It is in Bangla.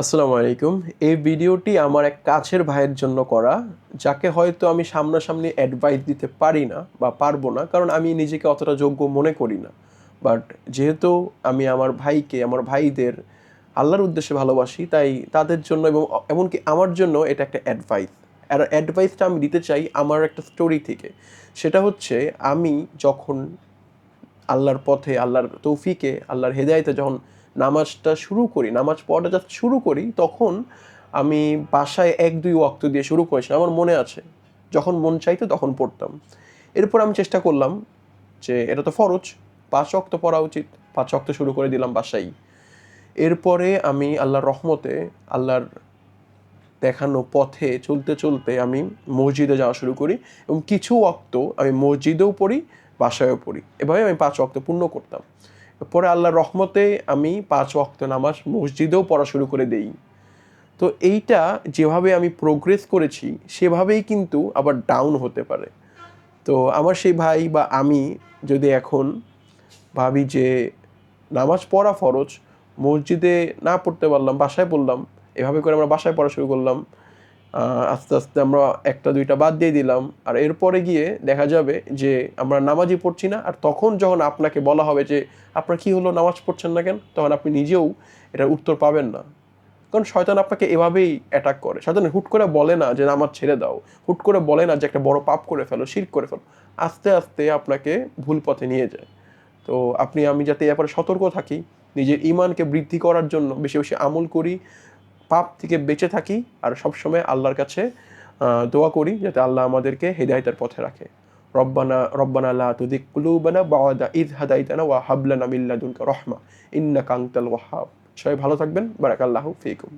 আসসালামু আলাইকুম। এই ভিডিওটি আমার এক কাছের ভাইয়ের জন্য করা, যাকে হয়তো আমি সামনাসামনি অ্যাডভাইস দিতে পারি না বা পারবো না, কারণ আমি নিজেকে অতটা যোগ্য মনে করি না। বাট যেহেতু আমি আমার ভাইকে, আমার ভাইদের আল্লাহর উদ্দেশ্যে ভালোবাসি, তাই তাদের জন্য এবং এমনকি আমার জন্য এটা একটা অ্যাডভাইস। আর অ্যাডভাইসটা আমি দিতে চাই আমার একটা স্টোরি থেকে। সেটা হচ্ছে, আমি যখন আল্লাহর পথে, আল্লাহর তৌফিকে, আল্লাহর হেদায়েতে যখন নামাজটা শুরু করি, নামাজ পড়াটা জাস্ট শুরু করি, তখন আমি বাসায় ১-২ ওয়াক্ত দিয়ে শুরু করেছিলাম। আমার মনে আছে, যখন মন চাইতো তখন পড়তাম। এরপর আমি চেষ্টা করলাম যে এটা তো ফরজ, ৫ ওয়াক্ত পড়া উচিত, ৫ ওয়াক্ত শুরু করে দিলাম বাসায়। এরপরে আমি আল্লাহর রহমতে, আল্লাহর দেখানো পথে চলতে চলতে আমি মসজিদে যাওয়া শুরু করি এবং কিছু ওয়াক্ত আমি মসজিদেও পড়ি, বাসায়ও পড়ি। এভাবে আমি ৫ ওয়াক্ত পূর্ণ করতাম। পরে আল্লাহর রহমতে আমি ৫ ওয়াক্ত নামাজ মসজিদেও পড়া শুরু করে দেই। তো এইটা যেভাবে আমি প্রোগ্রেস করেছি, সেভাবেই কিন্তু আবার ডাউন হতে পারে। তো আমার সেই ভাই বা আমি যদি এখন ভাবি যে নামাজ পড়া ফরজ, মসজিদে না পড়তে পারলাম, বাসায় পড়লাম, এভাবে করে আমরা বাসায় পড়া শুরু করলাম। আস্তে আস্তে আমরা একটা দুইটা বাদ দিয়ে দিলাম, আর এরপরে গিয়ে দেখা যাবে যে আমরা নামাজই পড়ছি না। আর তখন যখন আপনাকে বলা হবে যে আপনার কি হলো, নামাজ পড়ছেন না কেন, তখন আপনি নিজেও এটার উত্তর পাবেন না। কারণ শয়তান আপনাকে এভাবেই অ্যাটাক করে। শয়তান হুট করে বলে না যে নামাজ ছেড়ে দাও, হুট করে বলে না যে একটা বড় পাপ করে ফেলো, শিরক করে ফেলো। আস্তে আস্তে আপনাকে ভুল পথে নিয়ে যায়। তো আমি যাতে এ ব্যাপারে সতর্ক থাকি, নিজের ঈমানকে বৃদ্ধি করার জন্য বেশি বেশি আমল করি, পাপ থেকে বেঁচে থাকি, আর সবসময় আল্লাহর কাছে দোয়া করি যাতে আল্লাহ আমাদেরকে হেদায়েতের পথে রাখে। রব্বানা রব্বানা লা তুযিগ কুলুবানা বা'দা ইয হাদাইতানা ওয়া হাব লানা মিন লাদুনকা রাহমা ইন্নাকা আনতাল ওয়াহ্হাব। সবাই ভালো থাকবেন। বারাকাল্লাহু ফীকুম।